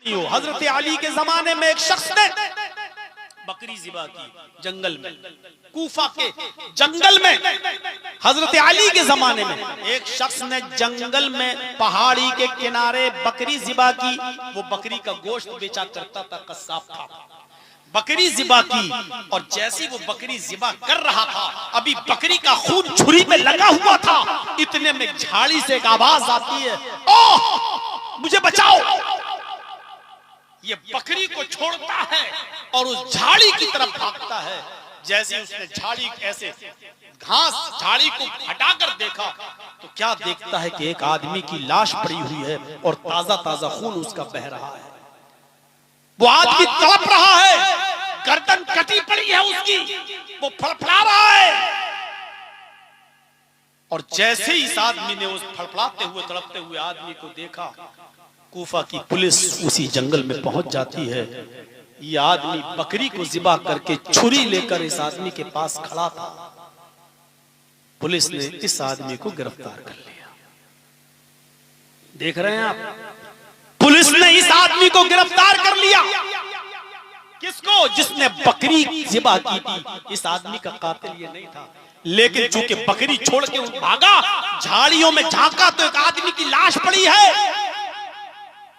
हजरत अली के जमाने में एक शख्स ने बकरी ज़िबा की जंगल में, कूफा के जंगल में। हजरत अली के जमाने में एक शख्स ने जंगल में पहाड़ी के किनारे बकरी ज़िबा की। वो बकरी का गोश्त बेचा करता था, कसाब था। बकरी ज़िबा की और जैसी वो बकरी ज़िबा कर रहा था, अभी बकरी का खून छुरी में लगा हुआ था, इतने में झाड़ी से एक आवाज आती है, ओह मुझे बचाओ। ये बकरी को छोड़ता है और उस झाड़ी की तरफ भागता है। जैसे उसने झाड़ी ऐसे घास झाड़ी को हटाकर देखा तो क्या देखता है कि एक आदमी की लाश पड़ी हुई है और ताजा ताजा खून उसका बह रहा है। वो आदमी तड़प रहा है, गर्दन कटी पड़ी है उसकी, वो फड़फड़ा रहा है। और जैसे ही इस आदमी ने उस फड़फड़ाते हुए तड़पते हुए आदमी को देखा, कूफा की पुलिस उसी जंगल में पहुंच जाती है। ये आदमी बकरी को ज़िबा करके छुरी लेकर इस आदमी के पास खड़ा था। पुलिस ने इस आदमी को गिरफ्तार कर लिया। देख रहे हैं आप, पुलिस ने इस आदमी को गिरफ्तार कर लिया। किसको? जिसने बकरी ज़िबा की थी। इस आदमी का कातिल ये नहीं था, लेकिन चूंकि बकरी छोड़ के भागा, झाड़ियों में झांका तो एक आदमी की लाश पड़ी है।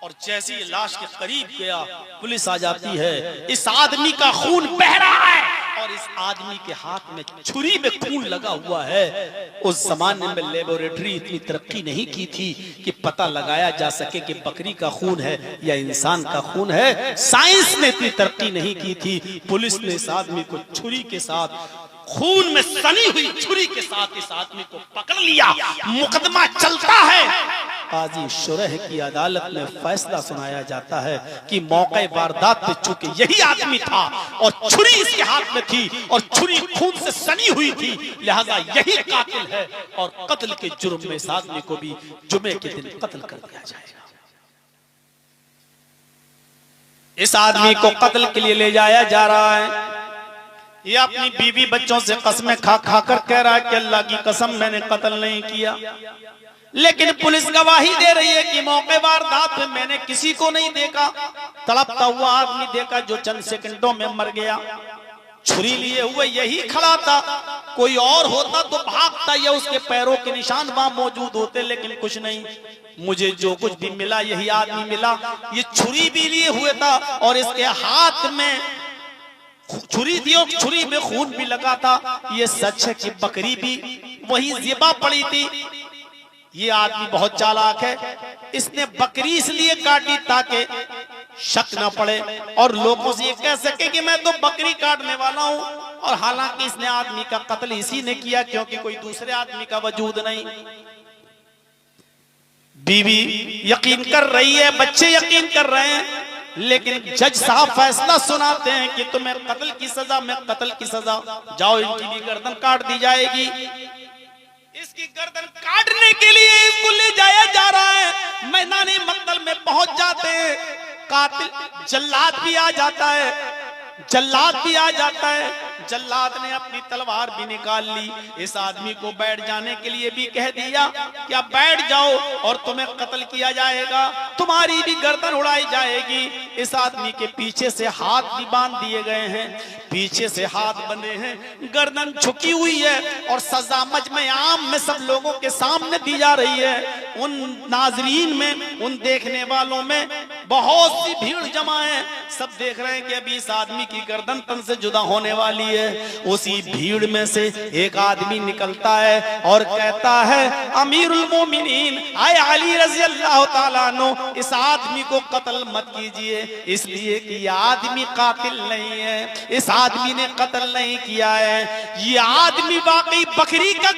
और जैसे ही लाश के करीब गया, पुलिस आ जाती है। इस आदमी का खून बह रहा है और इस आदमी के हाथ में छुरी में खून लगा हुआ है। उस जमाने में लेबोरेटरी इतनी तरक्की नहीं की थी कि पता लगाया जा सके कि बकरी का खून है या इंसान का खून है। साइंस ने इतनी तरक्की नहीं की थी। पुलिस ने इस आदमी को छुरी के साथ, खून में सनी हुई छुरी के साथ इस आदमी को पकड़ लिया। मुकदमा चलता है। काजी शुरह की अदालत में फैसला सुनाया जाता है कि मौके वारदात पे चूंकि यही आदमी था और छुरी इसके हाथ में थी और छुरी खून से सनी हुई थी, लिहाजा यही कातिल है और कत्ल के जुर्म में इस आदमी को भी जुमे के दिन कत्ल कर दिया जाएगा। इस आदमी को कत्ल के लिए ले जाया जा रहा है। ये अपनी बीवी बच्चों से कसमें खा खा कर कह रहा है कि अल्लाह की कसम मैंने कत्ल नहीं किया, लेकिन पुलिस गवाही दे रही है कि मौके वारदात में मैंने किसी को नहीं देखा। तड़पता हुआ आदमी देखा जो चंद सेकंडों में मर गया। छुरी लिए हुए यही खड़ा था, कोई और होता तो भागता या उसके पैरों के निशान वहां मौजूद होते, लेकिन कुछ नहीं। मुझे जो कुछ भी मिला यही आदमी मिला। ये छुरी भी लिए हुए था और इसके हाथ में छुरी थी और छुरी में खून भी लगा था। ये सच है कि बकरी भी वही ज़िबा पड़ी थी। ये आदमी बहुत चालाक है। इसने बकरी इसलिए काटी ताकि शक न पड़े और लोगों से ये कह सके कि मैं तो बकरी काटने वाला हूं। और हालांकि इसने आदमी का कत्ल इसी ने किया क्योंकि कोई दूसरे आदमी का वजूद नहीं। बीवी यकीन कर रही है, बच्चे यकीन कर रहे हैं, लेकिन जज साहब फैसला सुनाते हैं कि तुम्हें कत्ल की सजा में कत्ल की सजा, जाओ इनकी भी गर्दन काट दी जाएगी। इसकी गर्दन काटने के लिए इसको ले जाया जा रहा है। मैदानी मक्तल में पहुंच जाते हैं। कातिल जल्लाद भी आ जाता है, जल्लाद भी आ जाता है। जल्लाद ने अपनी तलवार भी निकाल ली। इस आदमी को बैठ जाने के लिए भी कह दिया कि आप बैठ जाओ और तुम्हें कत्ल किया जाएगा, तुम्हारी भी गर्दन उड़ाई जाएगी। इस आदमी के पीछे से हाथ भी बांध दिए गए हैं, पीछे से हाथ बंधे हैं, गर्दन झुकी हुई है और सजा मजमे आम में सब लोगों के सामने दी जा रही है। उन नाजरीन में, उन देखने वालों में बहुत सी भीड़ जमा है। सब देख रहे हैं कि अभी इस आदमी की गर्दन तन से जुदा होने वाली है। उसी भीड़ में से एक आदमी निकलता है और कहता है, अमीरुल मोमिनीन आए अली रज़ी अल्लाह ताला अन्हु, इस आदमी को कत्ल मत कीजिए, इसलिए कि ये आदमी कातिल नहीं है, इस आदमी ने कत्ल नहीं किया है। ये आदमी वाकई बकरी का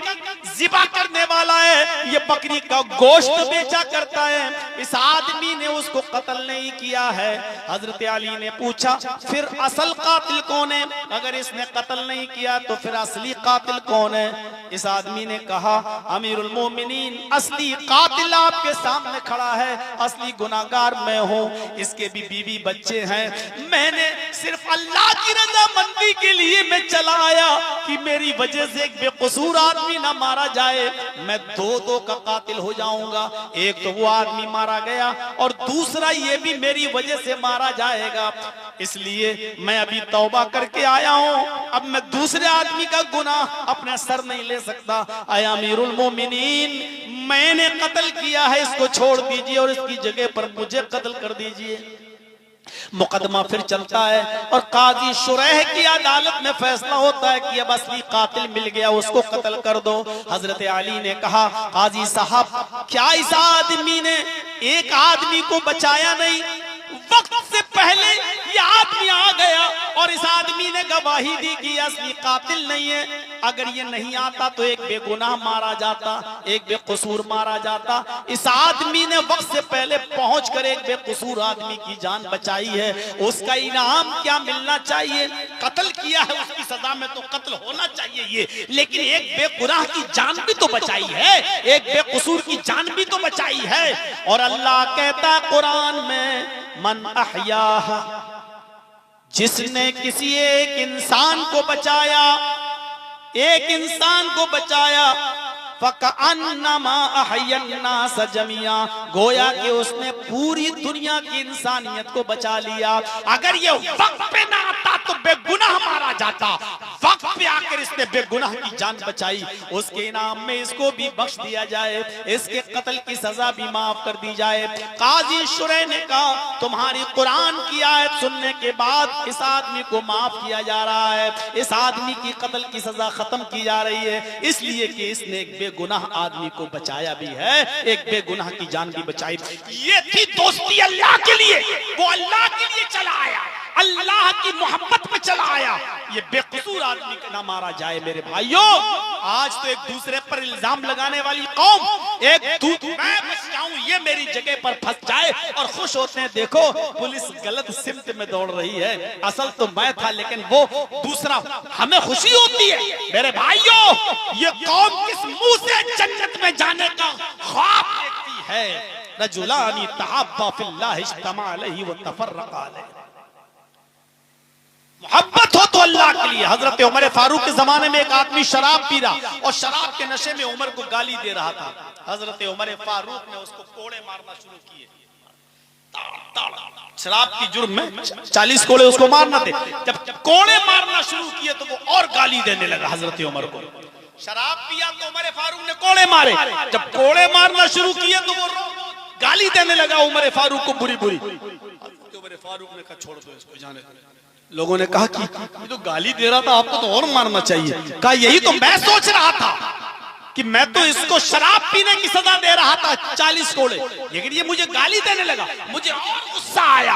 ज़िबा करने वाला है, ये बकरी का गोश्त बेचा करता है। इस आदमी ने उसको कत्ल नहीं किया है। हजरत अली ने पूछा, फिर असल कातिल कौन है? अगर इसने कत्ल नहीं किया तो फिर असली कातिल कौन है? इस आदमी ने कहा, अमीरुल मोमिनीन, असली कातिल आपके सामने खड़ा है, असली गुनाहगार मैं हूँ। इसके भी बीवी बच्चे हैं। मैंने सिर्फ अल्लाह की रज़ामंदी के लिए मैं चला आया कि मेरी वजह से एक बेकसूर आदमी ना मारा जाए। मैं दो का कातिल हो जाऊंगा। एक तो वो आदमी मारा गया और दूसरा ये भी मेरी वजह से मारा जाएगा। इसलिए मैं अभी तौबा करके आया हूं, अब मैं दूसरे आदमी का गुनाह अपने सर नहीं ले सकता। आया अमीरुल मोमिनीन, मैंने कत्ल किया है, इसको छोड़ दीजिए और इसकी जगह पर मुझे कत्ल कर दीजिए। मुकदमा फिर चलता है और काजी शुरैह की अदालत में फैसला होता है कि अब असली कातिल मिल गया, उसको कत्ल कर दो। हजरत अली ने कहा, काजी साहब क्या इस आदमी ने एक आदमी को बचाया नहीं? वक्त से पहले ये आदमी आ गया और इस आदमी ने गवाही दी कि असली कातिल नहीं है। अगर ये नहीं आता तो एक बेगुनाह मारा जाता, एक बेकसूर मारा जाता। इस आदमी ने वक्त से पहले पहुंचकर एक बेकसूर आदमी की जान बचाई है, उसका इनाम क्या मिलना चाहिए? कत्ल किया है, उसकी सजा में तो कत्ल होना चाहिए ये, लेकिन एक बेगुनाह की जान भी तो बचाई है, एक बेकसूर की जान भी तो बचाई है। और अल्लाह कहता कुरान में, मन अहयाहा, जिसने किसी एक इंसान को बचाया, एक इंसान को बचाया, फकअन्नमा अहयन्नास जमिया, गोया कि उसने पूरी दुनिया की इंसानियत को बचा लिया। अगर ये वक्त पे ना आता तो बेगुनाह मारा जाता, वक्त पे आकर इसने बेगुनाह की जान बचाई, उसके इनाम में इसको भी बख्श दिया जाए, इसके कत्ल की सजा भी माफ कर दी जाए। काजी शुरैह ने कहा, तुम्हारी कुरान की आयत सुनने के बाद इस आदमी को माफ किया जा रहा है, इस आदमी की कत्ल की सजा खत्म की जा रही है, इसलिए कि इसने एक बेगुनाह आदमी को बचाया भी है, एक बेगुनाह की जान भी बचाई। ये थी दोस्ती अल्लाह के लिए, वो अल्लाह के लिए चला आया, अल्लाह की मोहब्बत में चला आया। ये बेकसूर आदमी का ना मारा जाए। मेरे भाइयों, आज तो एक दूसरे पर इल्जाम लगाने वाली कौम, मैं बच जाऊं, ये मेरी जगह पर फंस जाए और खुश होते हैं, देखो पुलिस गलत सिमत में दौड़ रही है, असल तो मैं था लेकिन वो दूसरा। हमें खुशी होती है। मेरे भाइयों, ये कौम किस मुंह से जन्नत में जाने का ख्वाब देखती है? रजुलानी तहब्बा फिल्लाह इज्तमा अलैहि व तफर्रका अलैहि। मोहब्बत हो तो अल्लाह के लिए। हजरत उमर फारूक के जमाने में एक आदमी शराब पी रहा और शराब के नशे में उमर को गाली दे रहा था। हजरत उमर फारूक ने उसको कोड़े मारना शुरू किए। शराब की जुर्म में 40 कोड़े उसको मारना थे। जब कोड़े मारना शुरू किए तो वो और गाली देने लगा हजरत उमर को। शराब पिया तो उमर फारूक ने कोड़े मारे, जब कोड़े मारना शुरू किए तो वो गाली देने लगा उमर फारूक को बुरी बुरी। उमर फारूक ने कहा, छोड़ दो इसको, जाने दो। लोगों ने कहा कि ये तो गाली दे रहा था, आपको तो और मारना चाहिए। कहा, यही तो मैं सोच रहा था कि मैं तो इसको शराब पीने की सजा दे रहा था 40 कोड़े, लेकिन ये मुझे गाली देने लगा, मुझे और गुस्सा आया।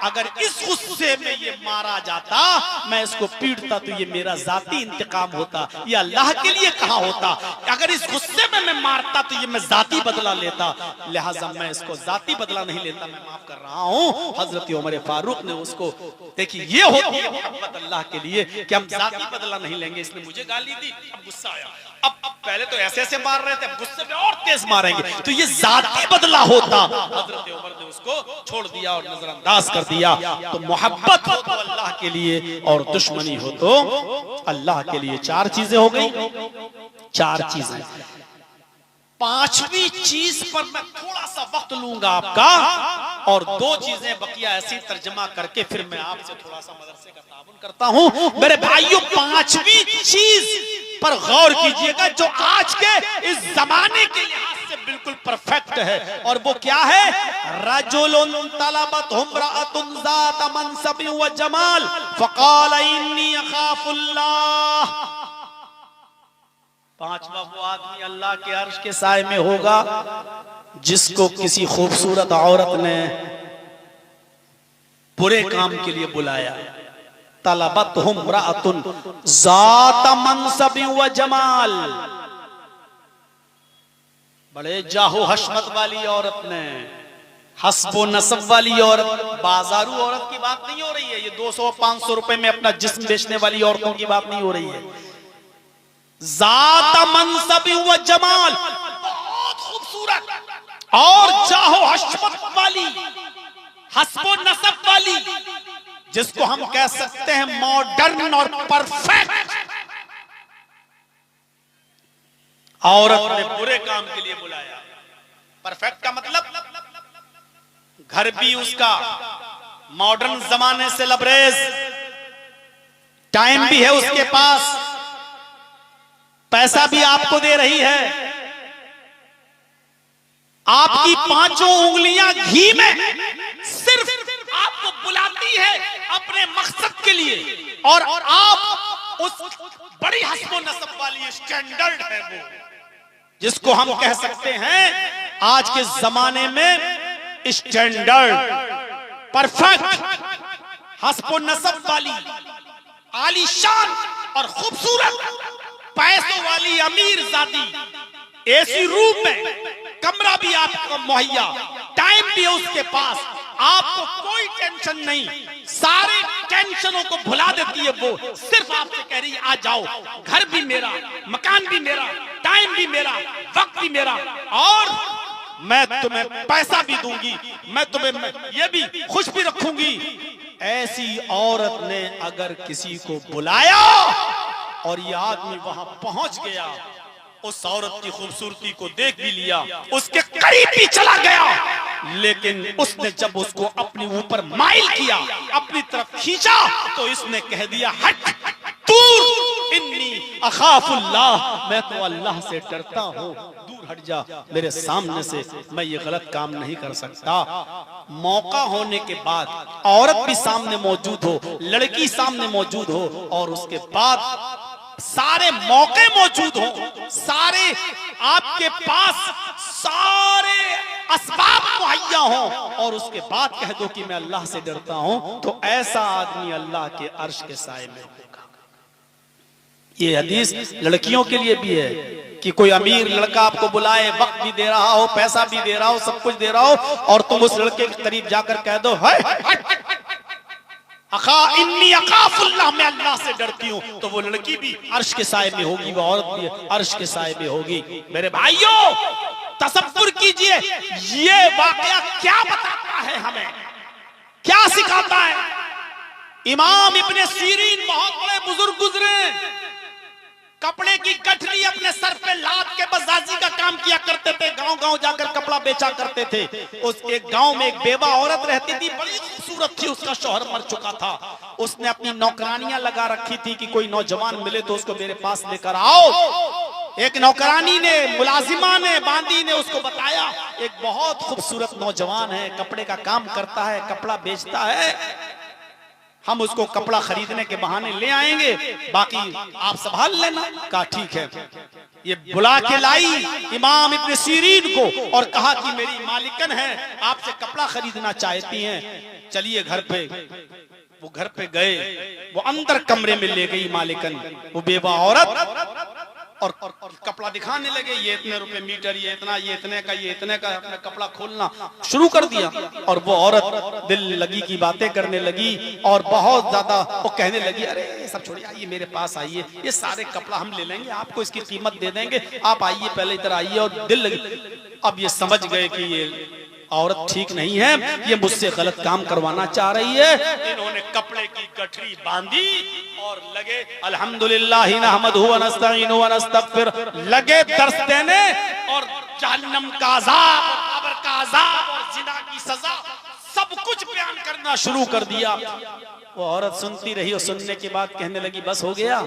अगर इस गुस्से में ये मारा जाता, मैं इसको पीटता तो ये मेरा जाती इंतकाम होता, ये अल्लाह के लिए कहा होता। अगर इस गुस्से में मैं मारता तो ये मैं जाती बदला लेता, लिहाजा मैं इसको जाती बदला नहीं लेता, मैं माफ कर रहा हूँ। हजरत उमर फारूक ने उसको, देखिए ये होती है मोहब्बत अल्लाह के लिए कि हम जाती बदला नहीं लेंगे। इसने मुझे गाली दी, अब गुस्सा आया, अब पहले तो ऐसे ऐसे मार रहे थे, गुस्से में और तेज मारेंगे, तो ये जाती बदला होता। हजरत उमर ने उसको छोड़ दिया और नजरअंदाज कर दिया। तो मोहब्बत हो तो अल्लाह के लिए और दुश्मनी हो तो अल्लाह के लिए। 4 चीजें हो गई, 4 चीजें। 5वीं चीज पर मैं थोड़ा सा वक्त लूंगा आपका, और 2 चीजें बकिया ऐसी तर्जमा करके फिर मैं आपसे थोड़ा सा मदरसे का ताबुन करता हूं। मेरे भाइयों, 5वीं चीज पर गौर कीजिएगा जो आज के इस जमाने के लिहाज से बिल्कुल परफेक्ट है, और वो क्या है? रजुलुन तलबत इम्राअतुन ज़ात मनसब व जमाल फक़ाल इन्नी अख़ाफ़ुल्लाह। 5वां वो आदमी अल्लाह के अर्श के साए में होगा जिसको किसी खूबसूरत औरत ने बुरे काम के लिए बुलाया। तलबतहुम इम्राअतुन ज़ात मनसब व जमाल, बड़े जाहो हशमत वाली औरत ने, हस्बो नसब वाली औरत, बाजारू औरत की बात नहीं हो रही है। ये 200-500 रुपए में अपना जिस्म बेचने वाली औरतों की बात नहीं हो रही है। ज़ात मनसब व जमाल, बहुत खूबसूरत और जाहो हशमत वाली, हस्बो नसब वाली, जिसको हम कह सकते हैं मॉडर्न और परफेक्ट। औरत ने बुरे काम के लिए बुलाया। परफेक्ट का मतलब घर भी उसका मॉडर्न जमाने से लबरेज, टाइम भी है उसके पास, पैसा भी आपको दे रही है, आपकी पांचों उंगलियां घी में, सिर्फ आपको बुलाती है अपने मकसद के लिए, और आप उस बड़ी हस्बो नस्ब वाली स्टैंडर्ड है वो, जिसको हम कह सकते हैं आज के जमाने में स्टैंडर्ड, परफेक्ट, हस्बो नस्ब वाली, आलीशान और खूबसूरत, पैसों वाली अमीर जादी, एसी रूम में, कमरा भी आपको मुहैया, टाइम भी है उसके पास, आपको कोई टेंशन नहीं, सारे टेंशनों को भुला देती है वो, सिर्फ आपसे कह रही है आ जाओ, घर भी मेरा, मकान भी मेरा, टाइम भी मेरा, वक्त भी मेरा, और मैं तुम्हें पैसा भी दूंगी, मैं तुम्हें ये भी खुश भी रखूंगी। ऐसी औरत ने अगर किसी को बुलाया और ये आदमी वहां पहुंच गया, उस औरत की खूबसूरती को देख भी लिया, उसके करीब भी चला गया, लेकिन उसने जब उसको अपने ऊपर माइल किया, अपनी तरफ खींचा, तो इसने कह दिया हट दूर, इन्नी अखाफुल्लाह, मैं तो अल्लाह से डरता हूँ, दूर हट जा मेरे सामने से, मैं ये गलत काम नहीं कर सकता। मौका होने के बाद औरत भी सामने मौजूद हो, लड़की सामने मौजूद हो, और उसके बाद सारे मौके मौजूद हो, सारे आपके पास सारे असबाब मुहैया हो, और उसके बाद कह दो कि मैं अल्लाह से डरता हूं, तो ऐसा आदमी अल्लाह के अर्श के साए में होगा। ये हदीस लड़कियों के लिए भी है कि कोई अमीर लड़का आपको बुलाए, वक्त भी दे रहा हो, पैसा भी दे रहा हो, सब कुछ दे रहा हो, और तुम उस लड़के के करीब जाकर कह दो अखा इन्नी अकाफुल्लाह, मैं अल्लाह से डरती हूँ, तो वो लड़की भी अर्श के साए में होगी, वो औरत भी अर्श के साए में होगी। मेरे भाइयों, तसव्वुर कीजिए ये वाकया क्या बताता है, हमें क्या सिखाता है। इमाम इब्ने सीरीन बहुत बड़े बुजुर्ग गुजरे, कपड़े की गठरी अपने सर पे लाद के बजाजी का काम किया करते थे, गांव गांव जाकर कपड़ा बेचा करते थे। उस एक गांव में एक बेवा औरत रहती थी, बड़ी खूबसूरत थी, उसका शौहर मर चुका था, उसने अपनी नौकरानियां लगा रखी थी कि कोई नौजवान मिले तो उसको मेरे पास लेकर आओ। एक नौकरानी ने, मुलाजिमा ने, बांदी ने उसको बताया एक बहुत खूबसूरत नौजवान है, कपड़े का काम करता है, कपड़ा बेचता है, हम उसको कपड़ा खरीदने के बहाने ले आएंगे, बाकी आप संभाल लेना। कहा ठीक है। ये बुला के लाई इमाम इब्ने सीरीन को और कहा कि मेरी मालिकन है, आपसे कपड़ा खरीदना चाहती हैं, चलिए घर पे। वो घर पे गए, वो अंदर कमरे में ले गई मालिकन, वो बेवा औरत, और कपड़ा दिखाने लगे, ये इतने रुपए मीटर, ये इतना, ये इतने का, ये इतने का, अपना कपड़ा खोलना शुरू कर दिया। और वो औरत दिल लगी की बातें करने लगी और बहुत ज्यादा वो कहने लगी, अरे सब छोड़िए, आइए मेरे पास आइए, ये सारे कपड़ा हम ले लेंगे, आपको इसकी कीमत दे देंगे, आप आइए पहले इधर आइए। और दिल लगी। अब ये समझ गए कि ये औरत ठीक नहीं है, ये मुझसे गलत काम करवाना चाह रही है। इन्होंने कपड़े की गठरी बांधी और लगे अल्हम्दुलिल्लाह नहमदुहु व नस्तईनुहु व नस्तगफिर, लगे दर्स देने और जहन्नम का अज़ाब, कब्र का अज़ाब और जिना की सजा सब कुछ बयान करना शुरू कर दिया। वो औरत सुनती रही और सुनने के बाद कहने लगी बस हो गया।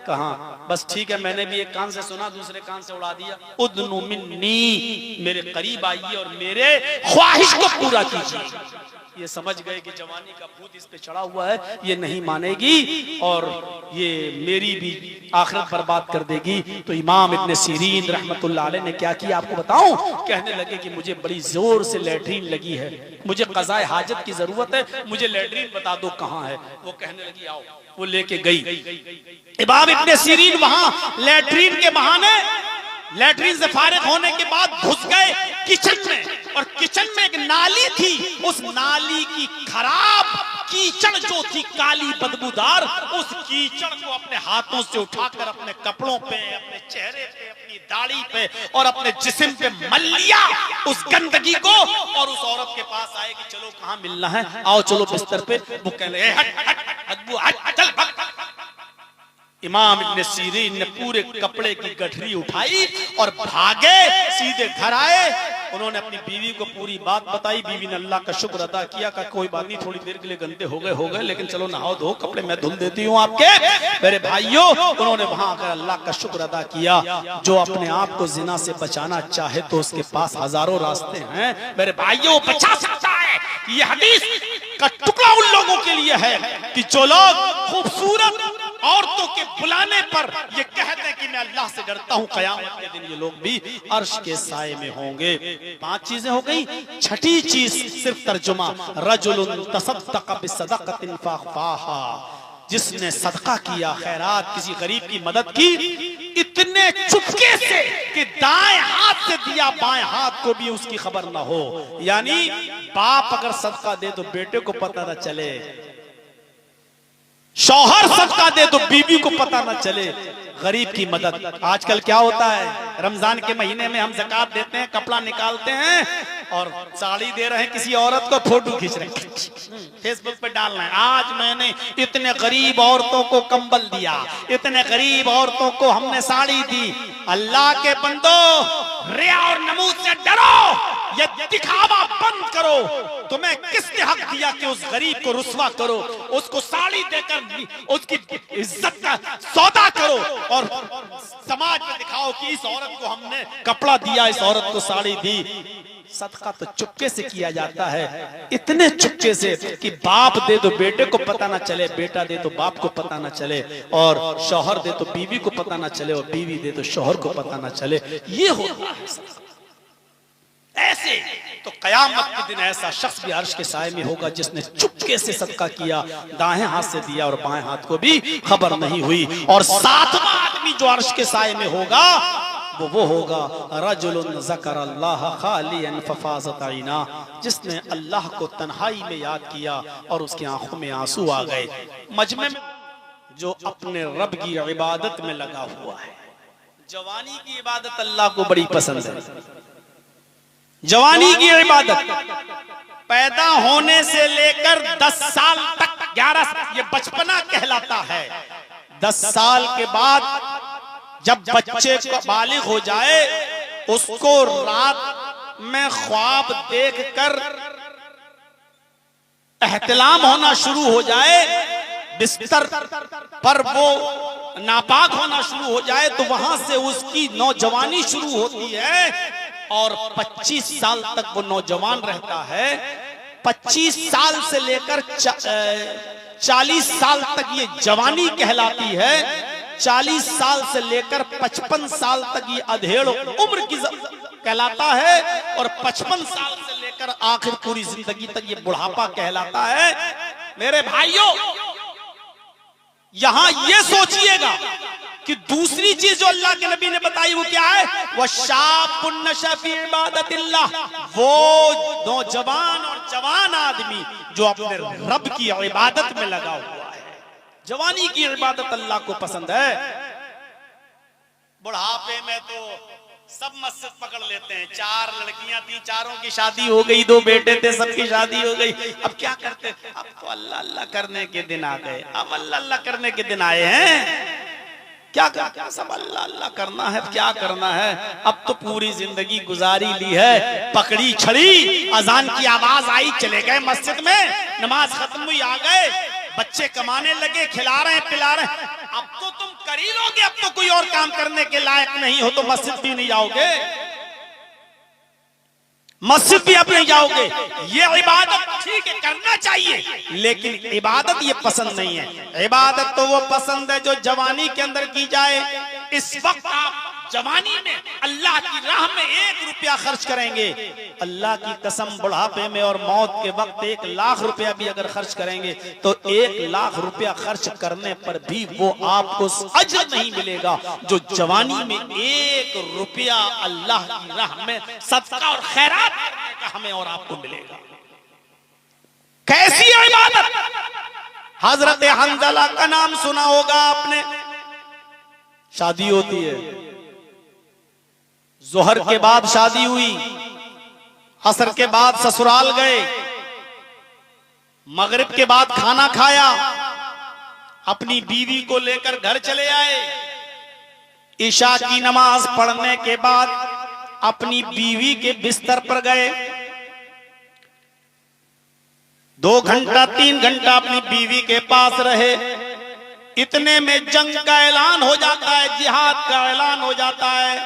कहा बस ठीक है, मैंने भी एक कान से सुना, दूसरे कान से उड़ा दिया। उदनु मिन्नी, मेरे करीब आइए और मेरे ख्वाहिश को पूरा कीजिए। ये समझ गए कि जवानी का भूत इस पे चढ़ा हुआ है, ये नहीं मानेगी और ये मेरी भी आखिरत बर्बाद कर देगी। तो इमाम इब्ने सीरीन रहमतुल्लाह अलैह ने क्या किया आपको बताऊं? कहने लगे कि मुझे बड़ी जोर से लैट्रीन लगी है, मुझे क़ज़ाए हाजत की जरूरत है, मुझे लैट्रीन बता दो कहाँ है। वो कहने लगी आओ। वो लेके गई। इमाम इब्ने सीरीन वहां लैट्रीन के बहाने, लैट्रीन से फारिग होने के बाद घुस गए किचन में, और किचन में एक नाली थी, उस नाली की खराब कीचड़ जो थी काली बदबूदार, उस कीचड़ को अपने हाथों से उठाकर अपने कपड़ों पे, अपने चेहरे पे, अपनी दाढ़ी पे और अपने जिस्म पे मल लिया उस गंदगी को। और उस औरत के पास आए कि चलो कहाँ मिलना है, आओ चलो बिस्तर पे। वो कहने लगे हट हट बदबू हट, चल भाग। इमाम इब्ने सीरीन ने पूरे कपड़े की गठरी उठाई और भागे, सीधे घर आए। उन्होंने अपनी बीवी को पूरी बात बताई। बीवी ने अल्लाह का शुक्र अदा किया, कहा कोई बात नहीं, थोड़ी देर के लिए गंदे हो गए, लेकिन चलो नहाओ धो, कपड़े मैं धुल देती हूँ आपके। मेरे भाइयों, उन्होंने वहां आकर अल्लाह का शुक्र अदा किया। जो अपने आप को जिना से बचाना चाहे तो उसके पास हजारों रास्ते हैं। मेरे भाइयों, बचा सकता है। ये हदीस का टुकड़ा उन लोगों के लिए है कि जो लोग खूबसूरत औरतों के बुलाने पर ये कहते हैं कि मैं अल्लाह से डरता हूं, क़यामत के दिन ये लोग भी अर्श के साए में होंगे। 5 चीजें हो गई। छठी चीज सिर्फ तर्जुमा, रजुलुन तसद्दक़ बिसदक़तिन फ़अख़फ़ाहा, जिसने सदका किया, खैरात, किसी गरीब की मदद की, इतने चुपके से कि दाएं हाथ से दिया, बाएं हाथ को भी उसकी खबर ना हो। यानी बाप अगर सदका दे तो बेटे को पता ना चले, शौहर सदका दे तो बीवी को पता ना चले। गरीब की मदद। आजकल क्या होता है, रमजान के महीने में हम ज़कात देते हैं, कपड़ा निकालते हैं और साड़ी दे रहे हैं किसी औरत को, फोटो खींच रहे हैं, फेसबुक पे डालना है, आज मैंने इतने गरीब औरतों को कंबल दिया, इतने गरीब औरतों को हमने साड़ी दी। अल्लाह के बंदो, रिया और नमूद से डरो, ये दिखावा बंद करो। तुम्हें किसने हक दिया कि उस गरीब को रुस्वा करो, उसको साड़ी देकर उसकी इज्जत का सौदा करो और समाज में दिखाओ कि इस औरत को हमने कपड़ा दिया, इस औरत को साड़ी दी। सदका तो चुपके से किया जाता है, इतने चुपके से कि बाप दे तो बेटे को पता ना चले, बेटा दे तो बाप को पता ना चले, और शौहर दे तो बीवी को पता ना चले, और बीवी दे तो शौहर को पता ना चले। ये होता है ऐसे। तो कयामत के दिन ऐसा शख्स भी अर्श के साए में होगा जिसने चुपके से सदका किया, दाएं हाथ से दिया और बाएं हाथ को भी खबर नहीं हुई। और 7वां आदमी जो अर्श के साए में होगा वो होगा रजुलुन ज़करल्लाह खालियन फफ़ाज़त ऐना, जिसने अल्लाह को तन्हाई में याद किया और उसकी आंखों में आंसू आ गए। मजमे में जो अपने रब की इबादत में लगा हुआ है। जवानी की इबादत अल्लाह को बड़ी पसंद है। जवानी की इबादत पैदा होने से लेकर 10 साल तक, 11, ये बचपना कहलाता है। 10 साल के बाद जब बच्चे को बालिग हो जाए, उसको रात में ख्वाब देखकर एहतिलाम होना शुरू हो जाए, बिस्तर पर वो नापाक होना शुरू हो जाए, तो वहां से उसकी नौजवानी शुरू होती है और 25 साल तक वो नौजवान रहता है। 25 साल से लेकर 40 साल तक ये जवानी कहलाती है। 40 साल से लेकर 55 साल तक ये अधेड़ उम्र की कहलाता है, और 55 साल से लेकर आखिर पूरी जिंदगी तक ये बुढ़ापा कहलाता है। मेरे भाइयों, यहां ये सोचिएगा कि दूसरी चीज जो अल्लाह के नबी ने बताई वो क्या है, वह शाबुन नशा फी इबादतिल्लाह, वो नौजवान और जवान आदमी जो अपने रब की इबादत में लगा हुआ है। जवानी की इबादत अल्लाह को पसंद है। बुढ़ापे में तो सब मस्जिद पकड़ लेते हैं, 4 लड़कियां थी, चारों की शादी हो गई, 2 बेटे थे, सबकी शादी हो गई। अब क्या करते, अब तो अल्लाह अल्लाह करने के दिन आ गए, अब अल्लाह अल्लाह करने के दिन आए हैं। क्या क्या सब अल्लाह अल्लाह करना है, क्या करना है। अब तो पूरी जिंदगी गुजारी ली है, पकड़ी छड़ी, अजान की आवाज आई, चले गए मस्जिद में, नमाज खत्म हुई, आ गए, बच्चे कमाने लगे, खिला रहे हैं, पिला रहे हैं। अब तो तुम कर ही लोगे, अब तो कोई और काम करने के लायक नहीं हो, तो मस्जिद भी नहीं जाओगे, मस्जिद भी अब नहीं जाओगे। ये इबादत ठीक है, करना चाहिए, लेकिन इबादत ये पसंद नहीं है। इबादत तो वो पसंद है जो जवानी के अंदर की जाए। इस वक्त आप जवानी में अल्लाह की राह में 1 रुपया खर्च करेंगे, अल्लाह की कसम बुढ़ापे में और मौत के वक्त 1 लाख रुपया भी अगर खर्च करेंगे तो 1 लाख रुपया खर्च करने पर भी वो आपको अजर नहीं मिलेगा जो जवानी में 1 रुपया अल्लाह की राह में सदका और खैरात करने का हमें और आपको मिलेगा। कैसी इबादत? हजरत हंज़ला का नाम सुना होगा आपने। शादी होती है, जोहर के बाद शादी हुई, असर के बाद ससुराल गए, मगरिब के बाद खाना खाया, अपनी बीवी को लेकर घर चले आए। ईशा की नमाज पढ़ने के बाद अपनी बीवी के बिस्तर पर गए। 2 घंटा 3 घंटा अपनी बीवी के पास रहे। इतने में जंग का ऐलान हो जाता है, जिहाद का ऐलान हो जाता है,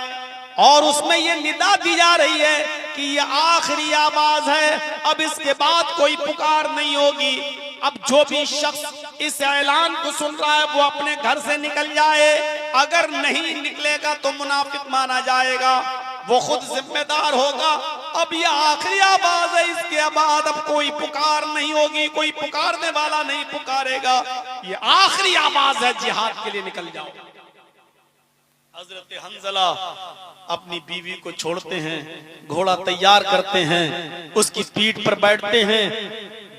और उसमें ये निदा दी जा रही है कि ये आखिरी आवाज है, अब इसके बाद कोई पुकार नहीं होगी। अब जो भी शख्स इस ऐलान को सुन रहा है वो अपने घर से निकल जाए, अगर नहीं निकलेगा तो मुनाफिक माना जाएगा, वो खुद जिम्मेदार होगा। अब ये आखिरी आवाज है, इसके बाद अब कोई पुकार नहीं होगी, कोई पुकारने वाला नहीं पुकारेगा, ये आखिरी आवाज है, जिहाद के लिए निकल जाओ। हजरत हंजला अपनी बीवी को छोड़ते हैं, घोड़ा तैयार करते हैं, उसकी पीठ पर बैठते हैं,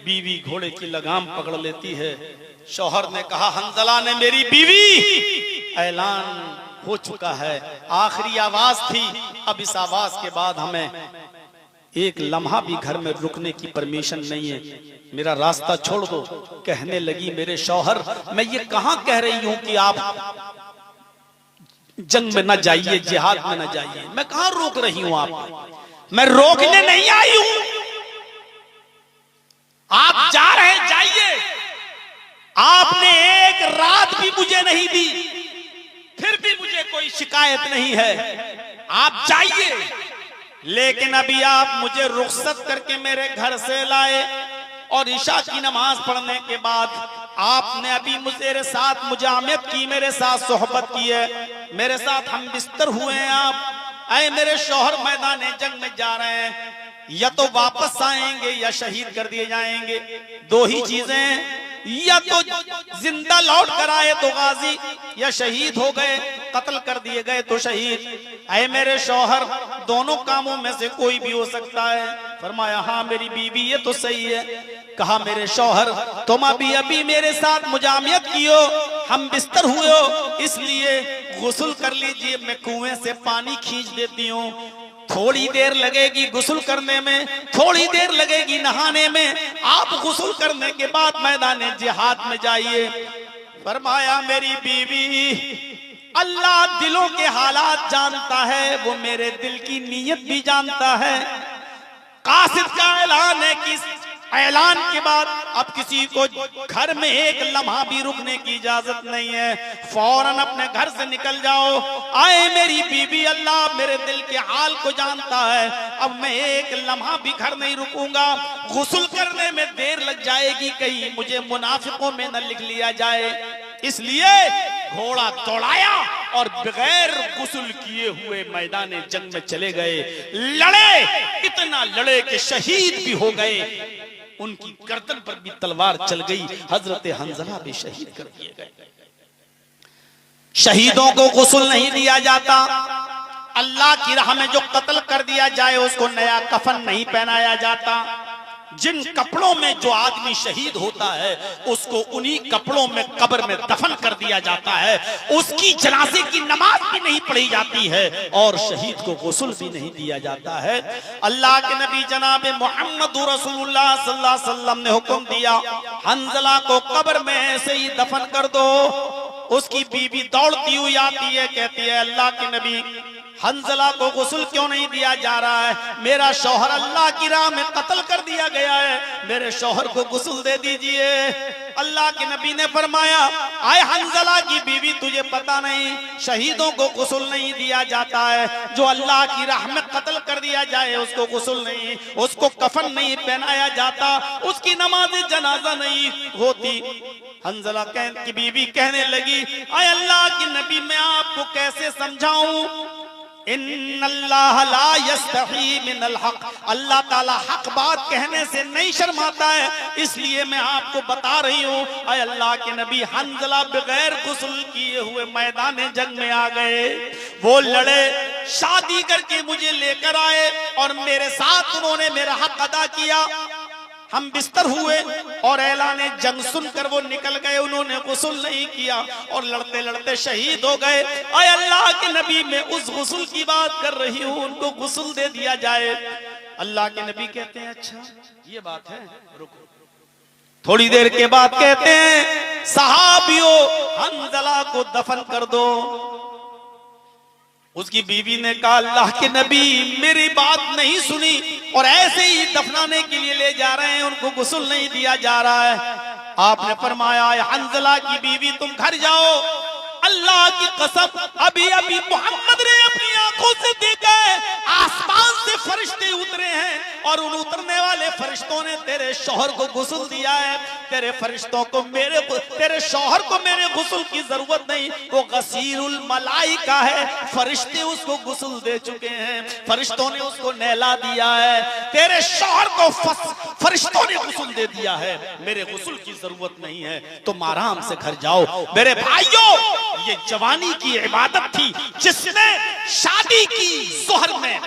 बीवी घोड़े की लगाम पकड़ लेती है। शौहर ने कहा, हंजला ने मेरी बीवी, ऐलान हो चुका है, आखिरी आवाज थी, अब इस आवाज के बाद हमें एक लम्हा भी घर में रुकने की परमिशन नहीं है, मेरा रास्ता छोड़ दो। कहने लगी, मेरे शौहर, मैं ये कहां कह रही हूं कि आप जंग में न जाइए, जिहाद में न जाइए, मैं कहां रोक रही हूं आपको, मैं रोकने नहीं आई हूं, आप जा रहे जाइए। आपने एक रात भी मुझे नहीं दी, फिर भी मुझे कोई शिकायत नहीं है, आप जाइए। लेकिन अभी आप मुझे रुखसत करके मेरे घर से लाए, और ईशा की नमाज पढ़ने के बाद आपने अभी मेरे साथ मुजामत की, मेरे साथ सोहबत की है, मेरे साथ हम बिस्तर हुए हैं। आप आए, मेरे शौहर मैदान जंग में जा रहे हैं, या तो वापस आएंगे या शहीद कर दिए जाएंगे, 2 ही चीजें, या तो जिंदा लौट कर आए तो गाजी, या शहीद हो गए, कत्ल कर दिए गए तो शहीद। ऐ मेरे शौहर, दोनों कामों में से कोई भी हो सकता है। फरमाया, हाँ मेरी बीवी, ये तो सही है। कहा, मेरे शौहर, तुम अभी मेरे साथ मुजामियत की हो, हम बिस्तर हुए हो, इसलिए गुस्ल कर लीजिए, मैं कुएं से पानी खींच देती हूँ, थोड़ी देर लगेगी गुस्ल करने में, थोड़ी देर लगेगी नहाने में, आप गुस्ल करने के बाद मैदान जिहाद में जाइए। फरमाया, मेरी बीवी, अल्लाह दिलों के हालात जानता है, वो मेरे दिल की नीयत भी जानता है। कासिद का ऐलान है कि ऐलान के बाद अब किसी को घर में एक लम्हा भी रुकने की इजाजत नहीं है, फौरन अपने घर से निकल जाओ। आए मेरी बीबी, अल्लाह मेरे दिल के हाल को जानता है, अब मैं एक लम्हा भी घर नहीं रुकूंगा, गुस्ल करने में देर लग जाएगी, कहीं मुझे मुनाफिकों में न लिख लिया जाए, इसलिए घोड़ा दौड़ाया और बगैर गुस्ल किए हुए मैदान जंग में चले गए। लड़े, इतना लड़े कि शहीद भी हो गए, उनकी गर्दन पर भी तलवार चल गई, हजरत हंजला भी शहीद कर दिए गए। शहीदों को गुस्ल नहीं दिया जाता, अल्लाह की राह में जो कत्ल कर दिया जाए उसको नया कफन नहीं पहनाया जाता। जिन कपड़ों में जो आदमी शहीद होता है उसको उन्हीं कपड़ों में कब्र में दफन कर दिया जाता है, उसकी जनाजे की नमाज भी नहीं पढ़ी जाती है और शहीद को गुस्ल भी नहीं दिया जाता है। अल्लाह के नबी जनाब मोहम्मद रसूलुल्लाह सल्लल्लाहु अलैहि वसल्लम ने हुक्म दिया, हंजला को कब्र में ऐसे ही दफन कर दो। उसकी बीवी दौड़ती हुई आती है, कहती है, अल्लाह के नबी, हंजला को गुस्ल क्यों नहीं दिया जा रहा है, मेरा शौहर अल्लाह की राह में कत्ल कर दिया गया है, मेरे शौहर को गुस्ल दे दीजिए। अल्लाह के नबी ने फरमाया, आए हंजला की बीवी, तुझे पता नहीं शहीदों को गुस्ल नहीं दिया जाता है, जो अल्लाह की राह में कत्ल कर दिया जाए उसको गुस्ल नहीं, उसको कफन नहीं पहनाया जाता, उसकी नमाज जनाजा नहीं होती। हंजला की बीवी कहने लगी, आए अल्लाह की नबी, मैं आपको कैसे समझाऊं, इन्नल्लाह ला यस्तही मिनल हक, अल्लाह ताला हक बात कहने से नहीं शर्माता है, इसलिए मैं आपको बता रही हूँ। अय अल्लाह के नबी, हंजला बगैर गुस्ल किए हुए मैदान जंग में आ गए, वो लड़े, शादी करके मुझे लेकर आए और मेरे साथ उन्होंने मेरा हक अदा किया। हम बिस्तर हुए और ऐलान जंग सुनकर वो निकल गए, उन्होंने गुस्ल नहीं किया और लड़ते लड़ते शहीद हो गए। आय अल्लाह के नबी, मैं उस गुस्ल की बात कर रही हूँ, उनको गुस्ल दे दिया जाए। अल्लाह के नबी कहते हैं, अच्छा ये बात है, रुको। थोड़ी देर के बाद कहते हैं, सहाबियों हंजला को दफन कर दो। उसकी बीवी ने कहा अल्लाह के नबी मेरी बात नहीं सुनी और ऐसे ही दफनाने के लिए ले जा रहे हैं, उनको गुस्ल नहीं दिया जा रहा है। आपने फरमाया हंजला की बीवी तुम घर जाओ, अल्लाह की कसम अभी अभी मोहम्मद ने अपनी आंखों से देखा है आसमान से फरिश्ते उतरे हैं और उन उतरने वाले फरिश्तों ने तेरे शौहर को गुस्ल दिया है। तेरे फरिश्तों को तेरे शौहर को मेरे गुस्ल की जरूरत नहीं, वो गसीरुल मलाइका है, फरिश्ते उसको गुस्ल दे चुके हैं, फरिश्तों ने उसको नहला दिया है। तेरे शौहर को फरिश्तों ने गुस्ल दे दिया है, मेरे गुस्ल की जरूरत नहीं है, तुम आराम से घर जाओ। मेरे भाइयों ये जवानी की इबादत थी, जिसने शादी की जोहर में,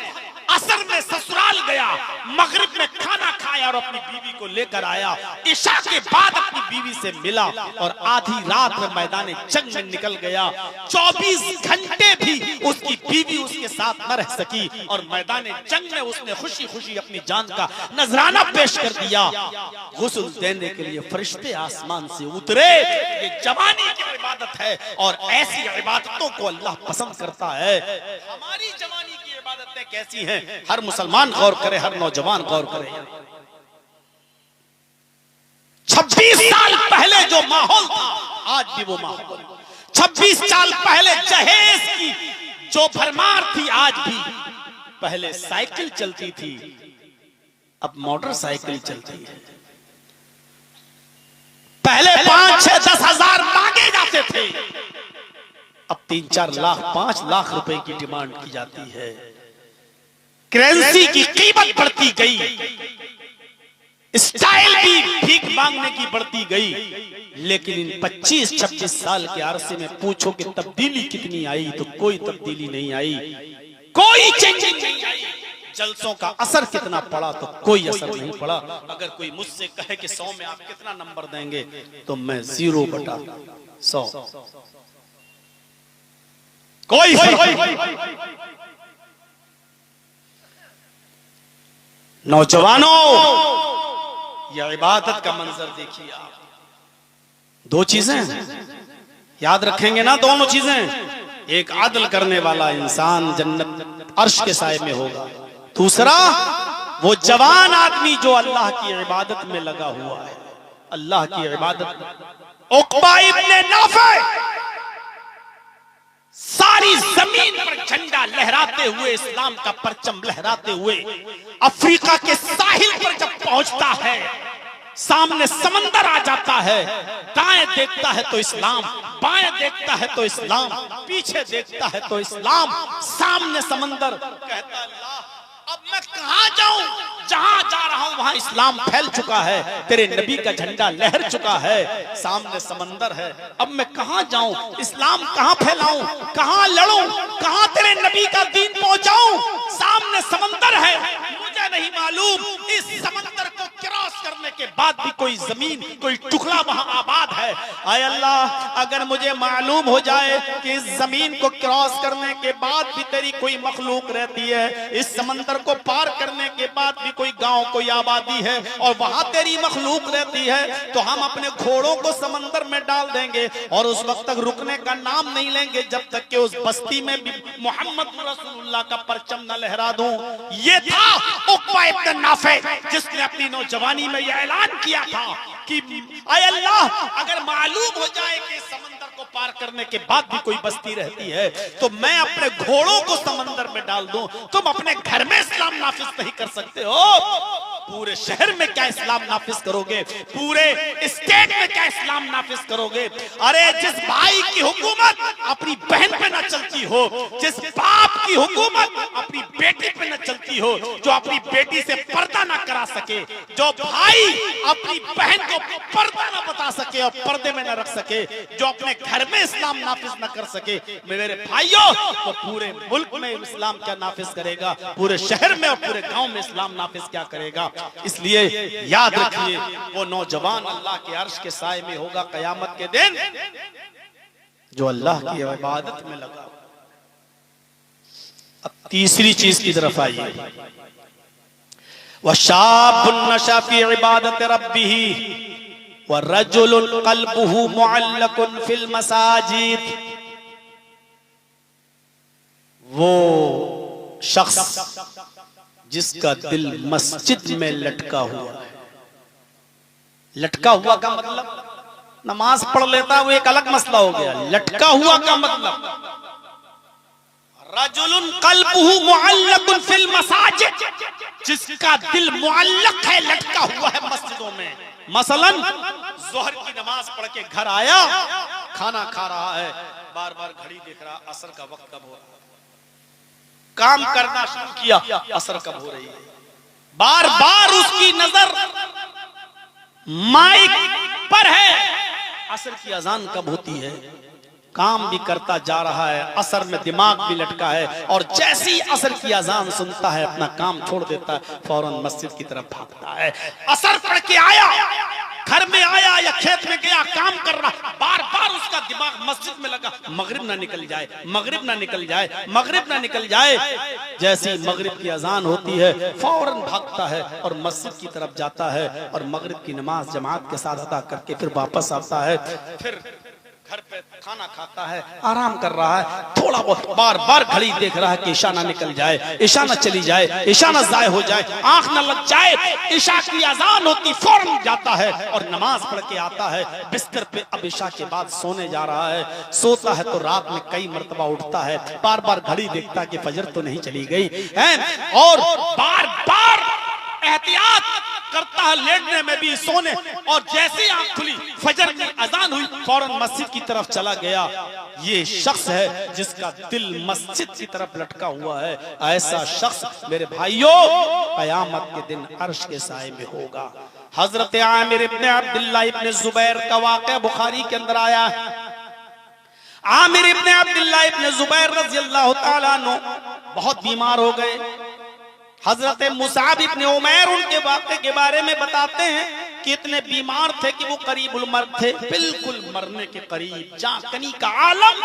असर में ससुराल गया, मगरिब में खाना खाया और अपनी बीवी को लेकर आया, इशा के बाद अपनी बीवी से मिला और आधी रात में मैदान जंग में निकल गया। 24 घंटे भी उसकी बीवी उसके साथ न रह सकी और मैदान जंग में उसने खुशी खुशी अपनी जान का नजराना पेश कर दिया। गुस्ल देने के लिए फरिश्ते आसमान से उतरे। ये जवानी की इबादत है और ऐसी इबादतों को अल्लाह पसंद करता है। हमारी जवानी की इबादतें कैसी हैं? हर मुसलमान गौर करे, हर नौजवान गौर करे। 26 साल पहले जो माहौल था आज भी वो माहौल, 26 साल पहले जहेज की जो भरमार थी आज भी। पहले साइकिल चलती थी, अब मोटरसाइकिल चलती है। पहले 5, 6, 10 हजार मांगे जाते थे, अब 3, 4 लाख 5 लाख रुपए की डिमांड की जाती है। करेंसी की कीमत बढ़ती गई, स्टाइल भी भीख मांगने की बढ़ती गई। लेकिन इन 25-26 साल के अरसे में पूछो कि तब्दीली कितनी आई, तो कोई तब्दीली नहीं आई, कोई चेंजिंग नहीं आई। जलसों का असर कितना पड़ा, तो कोई असर नहीं पड़ा। अगर कोई मुझसे कहे कि 100 में आप कितना नंबर देंगे, तो मैं 0/100। कोई नौजवानों यह इबादत का मंजर देखिए आप। 2 चीजें याद रखेंगे ना, दोनों चीजें। एक आदल करने वाला इंसान जन्नत अर्श के साए में होगा, दूसरा वो जवान आदमी जो अल्लाह की इबादत में लगा हुआ है। अल्लाह की इबादत। उक़बा इब्ने नाफ़े सारी जमीन पर झंडा लहराते हुए, इस्लाम का परचम लहराते हुए अफ्रीका के साहिल पर जब पहुंचता है, सामने समंदर आ जाता है, दाएं देखता है तो इस्लाम, बाएं देखता है तो इस्लाम, पीछे देखता है तो इस्लाम, सामने समंदर। कहता अल्लाह अब मैं कहां जाऊं? जहां जा रहा हूं वहां इस्लाम फैल चुका है, तेरे नबी का झंडा लहर चुका है, सामने समंदर है। अब मैं कहां जाऊं? इस्लाम कहां फैलाऊं? कहां लड़ूं? कहां तेरे नबी का दीन पहुंचाऊं? सामने समंदर है, मुझे नहीं मालूम इस समंदर को क्रॉस करने के बाद भी कोई जमीन, कोई टुकड़ा वहां आबाद है। आय अल्लाह, अगर मुझे मालूम हो जाए कि इस जमीन को क्रॉस करने के बाद भी तेरी कोई मखलूक रहती है, इस समंदर को पार करने के बाद भी कोई गांव, कोई आबादी है और वहां तेरी मखलूक रहती है, तो हम अपने घोड़ों को समंदर में डाल देंगे और उस वक्त तक रुकने का नाम नहीं लेंगे जब तक कि उस बस्ती में भी मोहम्मद रसूलुल्लाह का परचम न लहरा दूं। ये था उक़बा इब्ने नाफ़े, जिसने अपनी नौजवानी में यह ऐलान किया था कि आय अल्लाह, अगर मालूम हो जाए कि समंदर को पार करने के बाद भी कोई बस्ती रहती है, तो मैं अपने घोड़ों को समंदर में डाल दूं। तुम अपने घर में इस्लाम नाफिज नहीं कर सकते हो, पूरे शहर में क्या इस्लाम नाफिज करोगे? पूरे स्टेट में क्या इस्लाम नाफिज करोगे? अरे जिस भाई की हुकूमत अपनी बहन पे न चलती हो, जिस बाप की हुकूमत अपनी बेटी पे न चलती हो, जो अपनी बेटी से पर्दा न करा सके, जो भाई अपनी बहन को पर्दा न बता सके और पर्दे में न रख सके, जो अपने घर में इस्लाम नाफिज न कर सके, मेरे भाइयों, तो पूरे मुल्क में इस्लाम क्या नाफिज करेगा? पूरे शहर में और पूरे गांव में इस्लाम नाफिज क्या करेगा? इसलिए याद रखिए, वो नौजवान अल्लाह के अर्श के साए में होगा कयामत के दिन, जो अल्लाह की इबादत में लगा। अब तीसरी चीज की तरफ आइए, वशाबुन नशा फी इबादत रब्बिही, व रजुलुन क़ल्बुहु मुअल्लकुन फिल मसाजिद, वो शख्स जिसका दिल मस्जिद में लटका हुआ है। लटका हुआ का मतलब नमाज पढ़ लेता है वो एक अलग मसला हो गया। लटका हुआ का मतलब रजुलुन क़ल्बुहु मुअल्लकुन फिल मसाजिद, जिसका दिल मुअल्लक है, लटका हुआ है मस्जिदों में। मसलन ज़ोहर की नमाज पढ़ के घर आया, खाना खा रहा है, बार बार घड़ी देख रहा, असर का वक्त कब हो रहा है, काम करना शुरू किया, असर कब हो रही है, बार बार उसकी नजर माइक पर है, असर की अजान कब होती है, काम भी करता जा रहा है, असर में दिमाग भी लटका है, और जैसी असर की अजान सुनता है अपना काम छोड़ देता है, फौरन मस्जिद की तरफ भागता है। असर पढ़ के आया, घर में आया या खेत में गया, काम कर रहा, बार बार उसका दिमाग मस्जिद में लगा, मगरिब ना निकल जाए, मगरिब ना निकल जाए, मगरिब ना निकल जाए। जैसी मगरिब की अजान होती है फौरन भागता है और मस्जिद की तरफ जाता है और मगरिब की नमाज जमात के साथ अदा करके फिर वापस आता है, फिर घर पे खाना खाता है, आराम कर रहा है, थोड़ा बहुत बार बार घड़ी देख रहा है कि ईशा ना निकल जाए, ईशा ना चली जाए, ईशा ना ज़ाय हो जाए, आंख ना लग जाए। ईशा की अजान होती फौरन जाता है और नमाज पढ़ के आता है बिस्तर पे। अब ईशा के बाद सोने जा रहा है, सोता है तो रात में कई मर्तबा उठता है, बार बार घड़ी देखता है कि फजर तो नहीं चली गई है, और बार बार एहतियात करता है लेटने में भी, सोने, और जैसे आंख खुली फजर की अजान हुई फौरन मस्जिद की तरफ चला गया। ये शख्स है जिसका दिल मस्जिद की तरफ लटका हुआ है। ऐसा शख्स मेरे भाइयों कयामत के दिन अर्श के साए में होगा। हजरत आमिर इब्ने अब्दुल्लाह इब्ने जुबैर का वाक़या बुखारी के अंदर आया है। आमिर इब्ने अब्दुल्लाह इब्ने जुबैर रज़ियल्लाहु ताला अन्हु बहुत बीमार हो गए। हजरत मुसाब इब्ने उमैर उनके वाक़े के बारे में बताते हैं कि इतने बीमार थे कि वो करीबुल मर्द थे, बिल्कुल मरने के करीब, जाकनी का आलम,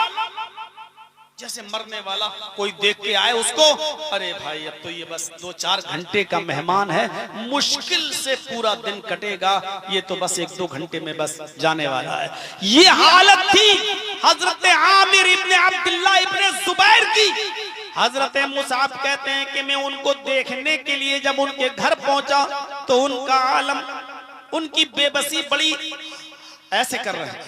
जैसे मरने वाला कोई देख के आए उसको, अरे भाई अब तो ये बस 2-4 घंटे का मेहमान है, मुश्किल से पूरा दिन कटेगा, ये तो बस 1-2 घंटे में बस जाने वाला है। ये हालत थी हजरत आमिर इब्ने अब्दुल्लाह इब्ने जुबैर की। हजरत मुसाब कहते हैं कि मैं उनको देखने के लिए जब उनके घर पहुंचा तो उनका आलम, उनकी बेबसी बड़ी ऐसे कर रहे हैं,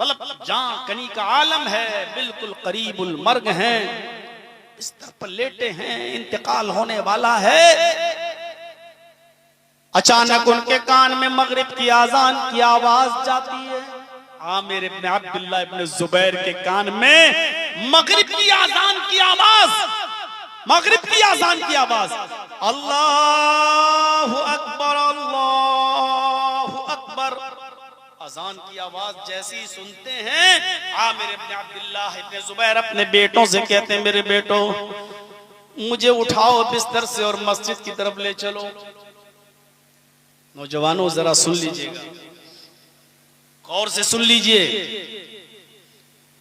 मतलब जहां कनी का आलम है, बिल्कुल करीबुल मर्ग हैं, बिस्तर पर लेटे हैं, इंतकाल होने वाला है। अचानक उनके कान में मगरिब की आजान की आवाज जाती है। आमिर इब्ने अब्दुल्लाह इब्ने जुबैर के कान में मगरिब की आजान की आवाज, मगरिब की आजान की आवाज, अल्लाहु अकबर, अल्लाहु अकबर, अजान की आवाज जैसी ही सुनते हैं आमिर इब्ने अब्दुल्लाह इब्ने जुबैर अपने बेटों से कहते हैं, मेरे बेटो मुझे उठाओ बिस्तर से और मस्जिद की तरफ ले चलो। नौजवानों जरा सुन लीजिएगा, गौर से सुन लीजिए।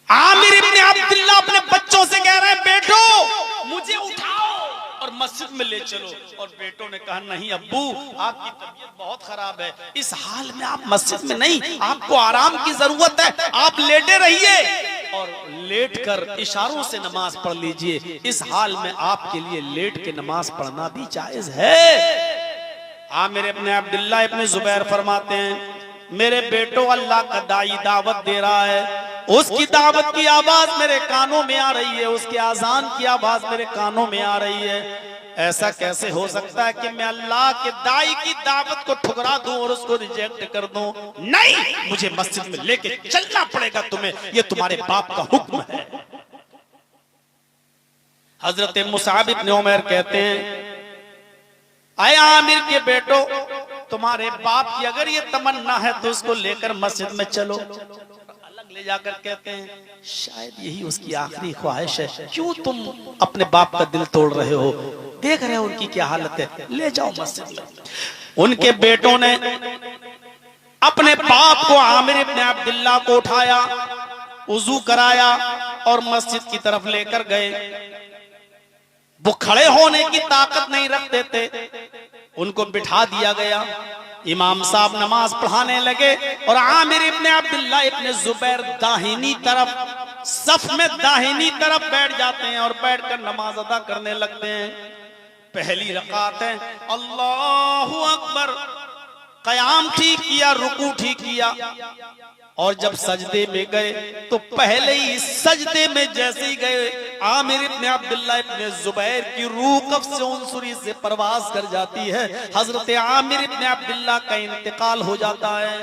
आमिर इब्ने अब्दुल्लाह अपने बच्चों से कह रहे हैं, बेटो मुझे उठाओ और मस्जिद में ले चलो। और बेटों ने कहा, नहीं अब्बू आपकी तबीयत बहुत खराब है, इस हाल में आप मस्जिद में नहीं, आपको आराम की जरूरत है, आप लेटे रहिए और लेट कर इशारों से नमाज पढ़ लीजिए। इस हाल में आपके लिए लेट के नमाज पढ़ना भी जायज है। आमिर इब्ने अब्दुल्लाह इब्ने जुबैर फरमाते हैं, मेरे बेटो अल्लाह का दाई दावत दे रहा है, उसकी दावत की आवाज मेरे कानों में आ रही है, उसके आजान की आवाज मेरे कानों में आ रही है। ऐसा कैसे हो सकता है कि मैं अल्लाह के दाई की दावत को ठुकरा दूं और उसको रिजेक्ट कर दूं? नहीं, मुझे मस्जिद में लेके चलना पड़ेगा तुम्हें, ये तुम्हारे बाप का हुक्म है। हजरत मुसाब इब्ने उमैर कहते हैं, आए आमिर के बेटो, तुम्हारे बाप की अगर ये तमन्ना है तो उसको लेकर मस्जिद में चलो। अलग ले जाकर कहते हैं, शायद यही उसकी आखिरी ख्वाहिश है, क्यों तुम अपने बाप का दिल तोड़ रहे हो, देख रहे हो उनकी क्या हालत है, ले जाओ मस्जिद में। उनके बेटों ने अपने बाप को आमिर इब्ने अब्दुल्लाह को उठाया, वुजू कराया और मस्जिद की तरफ लेकर गए। वो खड़े होने की ताकत नहीं रखते थे, उनको बिठा दिया गया। इमाम साहब नमाज पढ़ाने लगे और आमिर इब्ने अब्दुल्लाह इब्ने जुबैर दाहिनी तरफ सफ में दाहिनी तरफ बैठ जाते हैं और बैठकर नमाज अदा करने लगते हैं। पहली रकात है, अल्लाहु अकबर, क़याम ठीक किया, रुकू ठीक किया, और जब सजदे में गए तो पहले ही सजदे में जैसे ही गए आमिर इब्ने अब्दुल्लाह इब्ने जुबैर की रूह कब्ज़ से उनसुरी से परवाज कर जाती है। हजरत आमिर इब्ने अब्दुल्लाह का इंतकाल हो जाता है।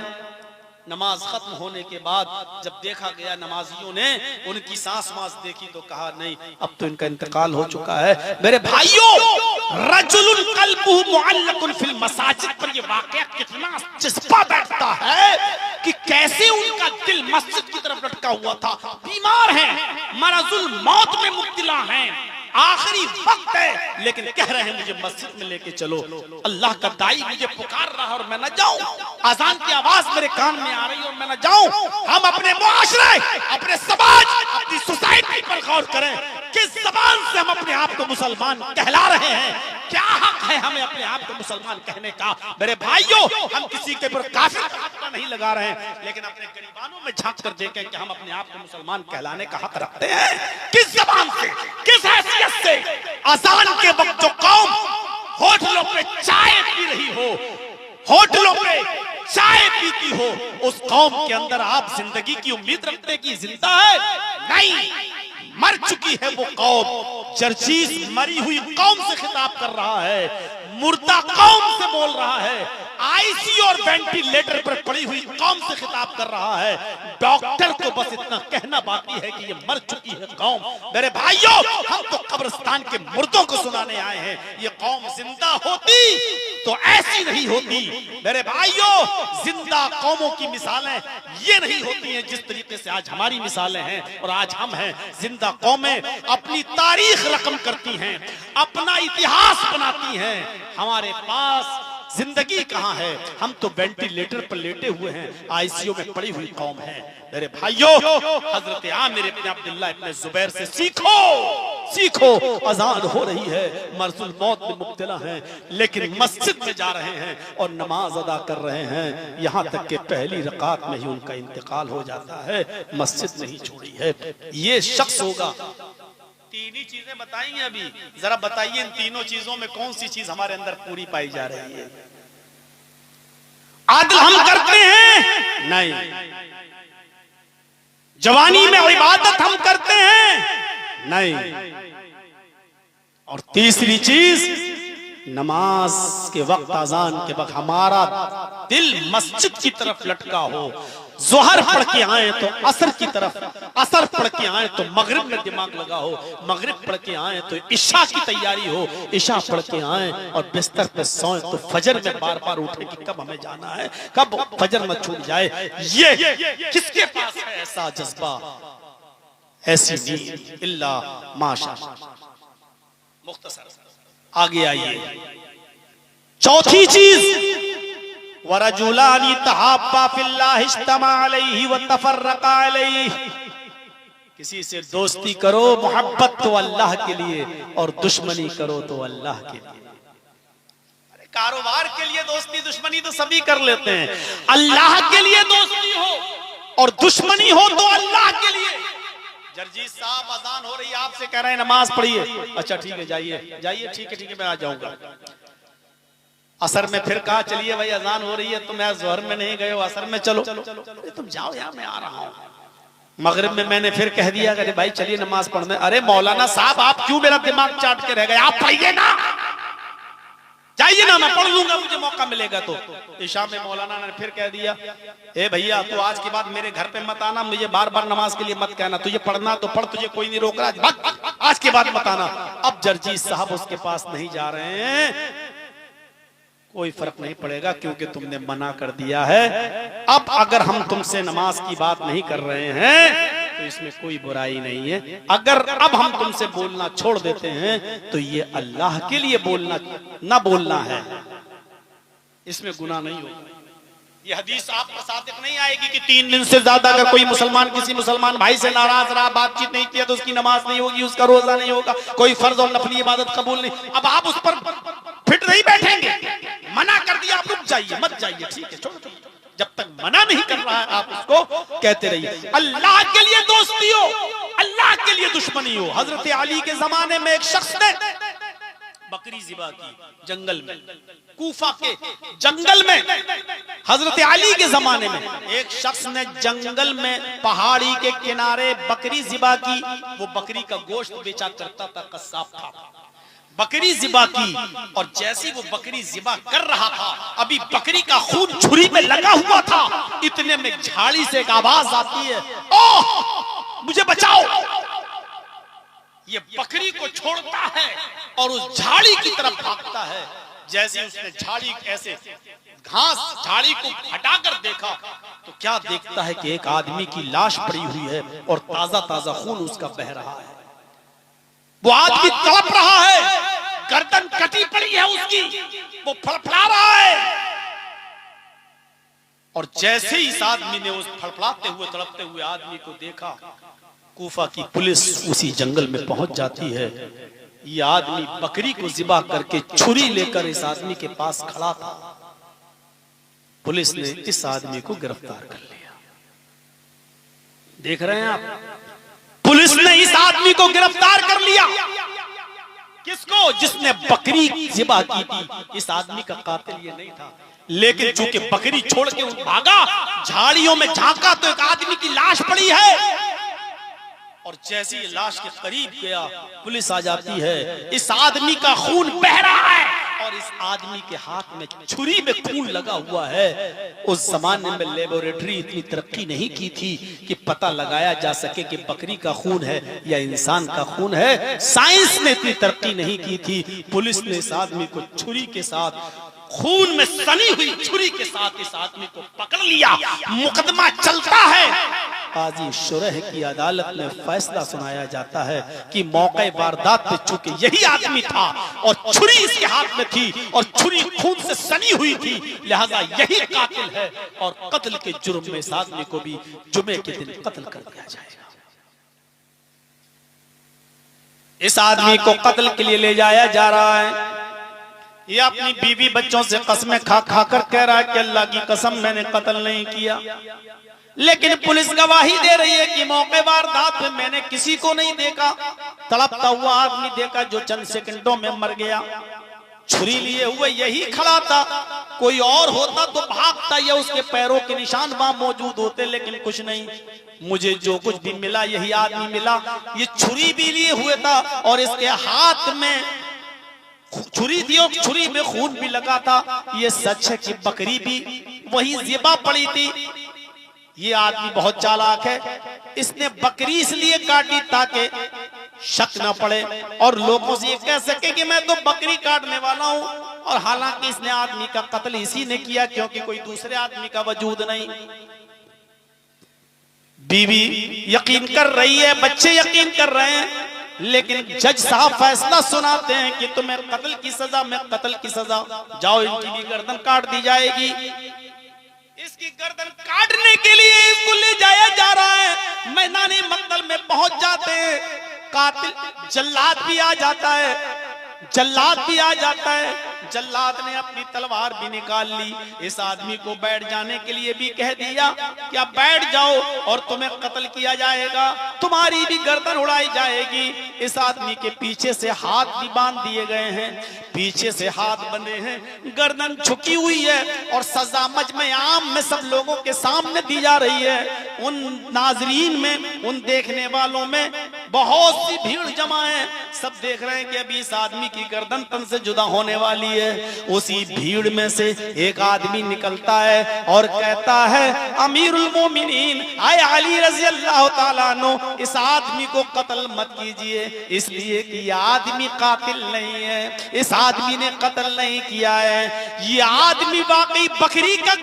नमाज खत्म होने के बाद जब देखा गया नमाजियों ने उनकी सांस वास देखी तो कहा नहीं, अब तो इनका इंतकाल हो चुका है। मेरे भाइयों, रजुलुन क़ल्बुहु मुअल्लकुन फिल मसाजिद पर ये वाक़या कितना चिस्पा बैठता है कि कैसे उनका दिल मस्जिद की तरफ लटका हुआ था। बीमार हैं, मरजुल मौत में मुब्तला हैं, आखिरी वक्त है, लेकिन कह रहे हैं मुझे मस्जिद में लेके चलो। अल्लाह का दाई मुझे पुकार रहा और मैं न जाऊं, अजान की आवाज मेरे कान में आ रही और मैं न जाऊं। हम अपने मुआशरे, अपने समाज, अपनी सोसाइटी पर गौर करें, किस जबान से हम अपने आप को मुसलमान कहला रहे हैं, क्या हक है हमें अपने आप को मुसलमान कहने का। मेरे भाइयों, हम किसी के ऊपर काफिर का हक नहीं लगा रहे हैं, लेकिन अपने गरीबानों में झांक कर देखें कि हम अपने आप को मुसलमान कहलाने का हक रखते हैं। किस जबान से, किस हैसियत से अजान के वक्त जो कौम होटलों पे चाय पी रही हो, होटलों पे चाय पीती हो, उस कौम के अंदर आप जिंदगी की उम्मीद रखते कि जिंदा है? नहीं, मर चुकी है वो कौम। जर्जीस मरी हुई कौम से खिताब कर रहा है, मुर्दा कौम से बोल रहा है, आईसी और वेंटिलेटर पर पड़ी हुई कौम से खिताब कर रहा है। डॉक्टर को बस इतना कहना बाकी है कि ये मर चुकी है कौम। मेरे भाइयों, हम तो कब्रिस्तान के मुर्दों को सुनाने आए हैं। ये कौम जिंदा होती तो ऐसी नहीं होती। मेरे भाइयों, जिंदा कौमों की मिसालें ये नहीं होती हैं जिस तरीके से आज हमारी मिसालें हैं और आज हम हैं। जिंदा कौमें अपनी तारीख रकम करती हैं, अपना इतिहास बनाती हैं। हमारे पास जिंदगी कहां है? हम तो वेंटिलेटर पर लेटे हुए हैं, आईसीयू में पड़ी हुई कौम है। मेरे भाइयों, हजरत आमिर इब्ने अब्दुल्लाह इब्ने जुबैर से सीखो, सीखो। अजान हो रही है, मरजुल मौत में मुब्तला हैं, लेकिन मस्जिद में जा रहे हैं और नमाज अदा कर रहे हैं। यहाँ तक कि पहली रकात में ही उनका इंतकाल हो जाता है, मस्जिद नहीं छोड़ी है। ये शख्स होगा। तीन ही चीजें बताई हैं अभी, जरा बताइए इन तीनों चीजों में कौन सी चीज हमारे अंदर पूरी पाई जा रही है? आदिल हम करते हैं? नहीं। जवानी में इबादत हम करते हैं? नहीं। और तीसरी चीज, नमाज के वक्त, अजान के वक्त हमारा दिल मस्जिद की तरफ लटका हो। जोहर पढ़ के आए तो असर की तरफ, असर पढ़ के आए तो मगरिब में दिमाग लगा हो, मगरिब पढ़ के आए तो इशा की तैयारी हो, इशा पढ़ के आए और बिस्तर पे सोए तो फजर में बार बार उठे कि कब हमें जाना है, कब फजर न छूट जाए। ये किसके पास है ऐसा जज्बा, ऐसी नीयत? इल्ला माशा। मुख्तसर आगे आइए। चौथी चीज, वरजुलानी तहाब्बा फिल्लाह इज्तमा अलैहि व तफर्रका अलैहि। किसी से दोस्ती करो, मोहब्बत तो अल्लाह के लिए, और दुश्मनी करो तो अल्लाह के लिए। अरे कारोबार के लिए दोस्ती दुश्मनी तो सभी कर लेते हैं, अल्लाह के लिए दोस्ती हो और दुश्मनी हो तो अल्लाह के लिए। जर्जीस साहब, अजान हो रही है, आपसे कह रहे हैं नमाज पढ़िए। अच्छा ठीक है, जाइए जाइए, ठीक है मैं आ जाऊंगा। असर में फिर कहा चलिए भाई अजान हो रही है, तो मैं जोहर में नहीं गए हो, असर में चलो। तुम जाओ यार, मैं आ रहा हूँ। मगरिब में मैंने फिर कह दिया अरे भाई चलिए नमाज पढ़ने। अरे मौलाना साहब, आप क्यों मेरा दिमाग चाट के रह गए? आप पढ़िए ना, जाइए ना, मैं पढ़ लूंगा, मुझे मौका मिलेगा तो। इशा में मौलाना ने फिर कह दिया, ए भैया तो आज के बाद मेरे घर पे मत आना, मुझे बार बार नमाज के लिए मत कहना, तुझे पढ़ना तो पढ़, तुझे कोई नहीं रोक रहा, आज के बाद मत आना। अब जर्जीस साहब उसके पास नहीं जा रहे हैं, कोई फर्क नहीं पड़ेगा क्योंकि तुमने मना कर दिया है। अब अगर हम तुमसे नमाज की बात नहीं कर रहे हैं तो इसमें कोई बुराई नहीं है। अगर अब हम तुमसे बोलना छोड़ देते हैं तो ये अल्लाह के लिए बोलना ना बोलना है, इसमें गुनाह नहीं होगा। ये हदीस आप पर सादिक नहीं आएगी कि 3 दिन से ज्यादा अगर कोई मुसलमान किसी मुसलमान भाई से नाराज रहा, बातचीत नहीं किया तो उसकी नमाज नहीं होगी, उसका रोजा नहीं होगा, कोई फर्ज और नफली इबादत कबूल नहीं। अब आप उस पर फिट नहीं बैठेंगे, मना कर दिया, आप रुक जाइए, मत जाइए, ठीक है, छोड़ो। जब तक मना नहीं कर रहा है आप उसको कहते रहिए। अल्लाह के लिए दोस्ती हो, अल्लाह के लिए दुश्मनी हो। हजरत अली के जमाने में एक शख्स ने बकरी ज़िबा की जंगल में, कूफा के जंगल में। हजरत अली के जमाने में एक शख्स ने जंगल में पहाड़ी के किनारे बकरी ज़िबा की। वो बकरी का गोश्त बेचा करता था, कस्साब था। बकरी ज़िबा की और जैसी वो बकरी ज़िबा कर रहा था, अभी बकरी का खून छुरी में लगा हुआ था, इतने में झाड़ी से एक आवाज आती है, ओह मुझे बचाओ। ये बकरी को छोड़ता है और उस झाड़ी की तरफ भागता है। जैसे उसने झाड़ी ऐसे घास झाड़ी को हटाकर देखा तो क्या देखता है कि एक आदमी की लाश पड़ी हुई है और ताजा ताजा खून उसका बह रहा है। वो आदमी तड़प रहा है, गर्दन कटी पड़ी है उसकी, वो फड़फड़ा रहा है। और जैसे ही इस आदमी ने उस फड़फड़ाते हुए तड़पते हुए आदमी को देखा, कूफा की पुलिस उसी जंगल में पहुंच जाती है। ये आदमी बकरी को ज़िबा करके छुरी लेकर इस आदमी के पास खड़ा था। पुलिस ने इस आदमी को गिरफ्तार कर लिया। देख रहे हैं आप, पुलिस ने इस आदमी को गिरफ्तार कर लिया। किसको? जिसने बकरी ज़िबा की थी। इस आदमी का कातिल ये नहीं था, लेकिन चूंकि बकरी छोड़ के वो भागा, झाड़ियों में झांका तो एक आदमी की लाश पड़ी है। और जैसे ही लाश के करीब गया, पुलिस आ जाती है। इस आदमी का खून बह रहा है और इस आदमी के हाथ में छुरी में खून लगा हुआ है। उस जमाने में लेबोरेटरी इतनी तरक्की नहीं की थी कि पता लगाया जा सके कि बकरी का खून है या इंसान का खून है। साइंस ने इतनी तरक्की नहीं की थी। पुलिस ने इस आदमी को छुरी के साथ, खून में सनी हुई छुरी के साथ इस आदमी को पकड़ लिया। मुकदमा चलता है। काजी शुरह की अदालत में फैसला सुनाया जाता है कि मौके वारदात पे चूंकि यही आदमी था और छुरी इसके हाथ में थी और छुरी खून से सनी हुई थी, लिहाजा यही कातिल है और कत्ल के जुर्म में इस आदमी को भी जुमे के दिन कत्ल कर दिया जाएगा। इस आदमी को कत्ल के लिए ले जाया जा रहा है। ये अपनी बीवी बच्चों से कसमें खा खा कर कह रहा है कि अल्लाह की कसम मैंने कत्ल नहीं किया, लेकिन पुलिस गवाही दे रही है कि मौके वारदात में मैंने किसी को नहीं देखा। तड़पता हुआ आदमी देखा जो चंद सेकंडों में मर गया। छुरी लिए हुए यही खड़ा था, कोई और होता तो भागता या उसके पैरों के निशान वहां मौजूद होते, लेकिन कुछ नहीं। मुझे जो कुछ भी मिला यही आदमी मिला। ये छुरी भी लिए हुए था और इसके हाथ में छुरी थी और छुरी में खून भी लगा था। ये सच है कि बकरी भी वही ज़िबा पड़ी थी। ये आदमी बहुत चालाक है। इसने बकरी इसलिए काटी ताकि शक न पड़े और लोगों से ये कह सके कि मैं तो बकरी काटने वाला हूं, और हालांकि इसने आदमी का कत्ल इसी ने किया क्योंकि कोई दूसरे आदमी का वजूद नहीं। बीवी यकीन कर रही है, बच्चे यकीन कर रहे हैं, लेकिन जज साहब फैसला सुनाते हैं कि तुम्हें कत्ल की सजा, मैं कत्ल की सजा, जाओ इनकी भी गर्दन काट दी जाएगी। इसकी गर्दन काटने के लिए इसको ले जाया जा रहा है। मैदानी मक्तल में पहुंच जाते हैं। कातिल जल्लाद भी आ जाता है, जल्लाद भी आ जाता है। जल्लाद ने अपनी तलवार भी निकाल ली। इस आदमी को बैठ जाने के लिए भी कह दिया कि आप बैठ जाओ और तुम्हें कत्ल किया जाएगा, तुम्हारी भी गर्दन उड़ाई जाएगी। इस आदमी के पीछे से हाथ भी बांध दिए गए हैं, पीछे से हाथ बंधे हैं, गर्दन झुकी हुई है और सजा मजमे आम में सब लोगों के सामने दी जा रही है। उन नाजरीन में, उन देखने वालों में बहुत सी भीड़ जमा है। सब देख रहे हैं कि अभी इस आदमी की गर्दन तन से जुदा होने वाली है। उसी भीड़ में से एक आदमी निकलता है और कहता है, अमीरुल मोमिनीन आए अली रज़ी अल्लाह ताला अन्हु, इस आदमी को कत्ल मत कीजिए, इसलिए कि यह आदमी कातिल नहीं है, इस आदमी ने कत्ल नहीं किया है, ये आदमी वाकई बकरी का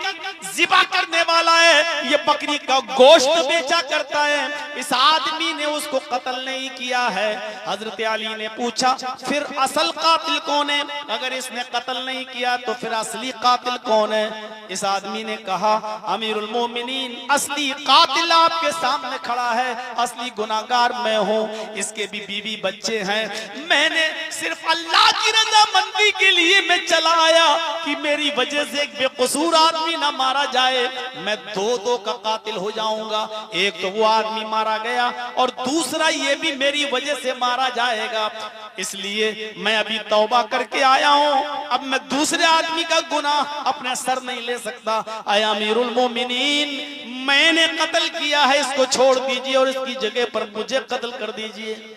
ज़िबा करने वाला है, ये बकरी का गोश्त बेचा करता है, इस आदमी ने उसको कत्ल नहीं किया है। हजरत अली ने पूछा फिर असल कातिल कौन है? अगर इसने कत्ल नहीं किया तो फिर असली कातिल कौन है? इस आदमी ने कहा अमीरुल मोमिनीन, असली कातिल आपके सामने खड़ा है, असली गुनाहगार मैं हूँ, इसके भी बीवी बच्चे हैं। मैंने सिर्फ अल्लाह की रजामंदी के लिए मैं चला आया कि मेरी वजह से एक बेकसूर आदमी ना मारा जाए। मैं दो का कातिल हो जाऊंगा, एक तो वो आदमी मारा गया और दूसरा ये भी मेरी वजह से मारा जाएगा। इसलिए मैं अभी तौबा करके आया हूँ, अब मैं दूसरे आदमी का गुनाह अपने सर नहीं ले सकता। आया अमीरुल मोमिनीन, मैंने कत्ल किया है, इसको छोड़ दीजिए और इसकी जगह पर मुझे कत्ल कर दीजिए।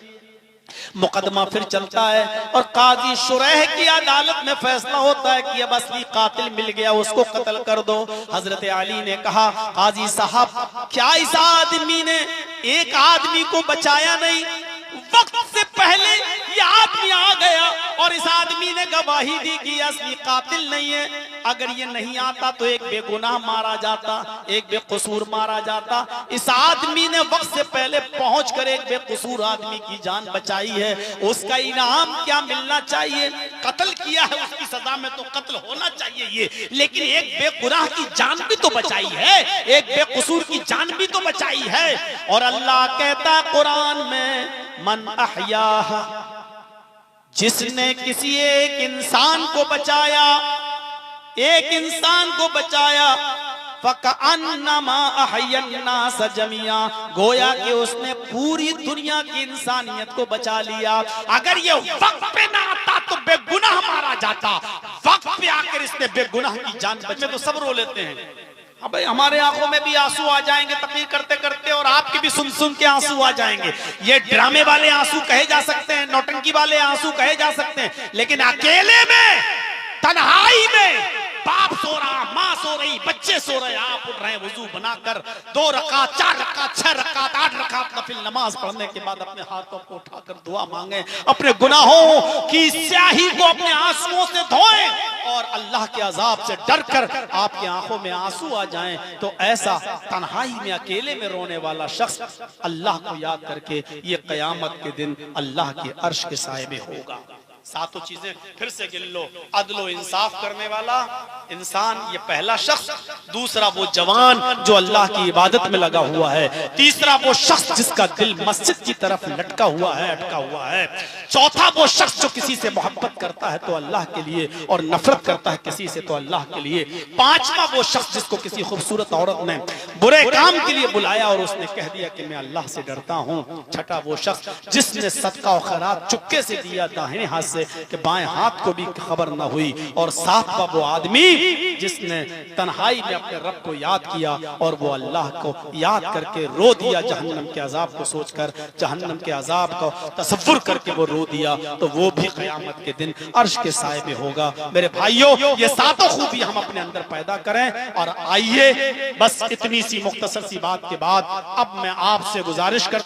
मुकदमा फिर चलता है और काजी शुरैह की अदालत में फैसला होता है कि अब असली कातिल मिल गया, उसको कत्ल कर दो। हजरत अली ने कहा काजी साहब, क्या इस आदमी ने एक आदमी को बचाया नहीं? वक्त से पहले ये आदमी आ गया और इस आदमी ने गवाही दी कि असली कातिल नहीं है। अगर ये नहीं आता तो एक बेगुनाह मारा जाता, एक बेकसूर मारा जाता। इस आदमी ने वक्त से पहले पहुंचकर एक बेकसूर आदमी की जान बचाई है, उसका इनाम क्या मिलना चाहिए? कत्ल किया है, उसकी सजा में तो कत्ल होना चाहिए ये, लेकिन एक बेगुनाह की जान भी तो बचाई है, एक बेकसूर की जान भी तो बचाई है। और अल्लाह कहता है कुरान में, मन अहयाहा, जिसने किसी एक इंसान को बचाया, एक इंसान को बचाया, फकअन्नमा अहयन्नास जमिया, गोया कि उसने पूरी दुनिया की इंसानियत को बचा लिया। अगर ये वक्त पे ना आता तो बेगुनाह मारा जाता, वक्त पे आकर इसने बेगुनाह की जान बचे। तो सब रो लेते हैं, हाँ भाई, हमारे आंखों में भी आंसू आ जाएंगे तकरीर करते करते, और आपके भी सुन सुन के आंसू आ जाएंगे। ये ड्रामे वाले आंसू कहे जा सकते हैं, नौटंकी वाले आंसू कहे जा सकते हैं, लेकिन अकेले में, तन्हाई में, बाप सो रहा, माँ सो रही, बच्चे सो रहे, आप उठ रहे वजू बनाकर 2 रकात, 4 रकात, 6 रकात, 8 रकात नफिल नमाज पढ़ने के बाद अपने हाथों को उठाकर दुआ मांगे, अपने गुनाहों की स्याही को अपने आंसुओं से धोएं और अल्लाह के अजाब से डरकर आपकी आंखों में आंसू आ जाएं। तो ऐसा तन्हाई में अकेले में रोने वाला शख्स अल्लाह को याद करके ये कयामत के दिन अल्लाह के अर्श के साए में होगा। सातों चीजें फिर से गिन लो। अदलो इंसाफ करने वाला इंसान, ये पहला शख्स। दूसरा वो जवान जो अल्लाह की इबादत में लगा हुआ है। तीसरा वो शख्स जिसका दिल मस्जिद की तरफ लटका हुआ है, अटका हुआ है। चौथा वो शख्स जो किसी से मोहब्बत करता है तो अल्लाह के लिए, और नफरत करता है किसी से तो अल्लाह के लिए। पांचवा वो शख्स जिसको किसी खूबसूरत औरत ने बुरे काम के लिए बुलाया और उसने कह दिया कि मैं अल्लाह से डरता हूँ। छठा वो शख्स जिसने सदका और खैरात चुपके से दिया दाहिने हाथ से कि बाएं हाथ को भी खबर न हुई। और सातवां वो आदमी जिसने तन्हाई में अपने रब को याद किया और वो अल्लाह को याद करके रो दिया, जहन्नम के अजाब को सोचकर, जहन्नम के अजाब को तसव्वुर करके वो रो दिया। तो वो भी क़यामत के दिन अर्श के साए में होगा। मेरे भाइयों, ये सातों खूबी हम अपने अंदर पैदा करें। और आइए, बस इतनी सी मुख्तसर सी बात के बाद अब मैं आपसे गुजारिश कर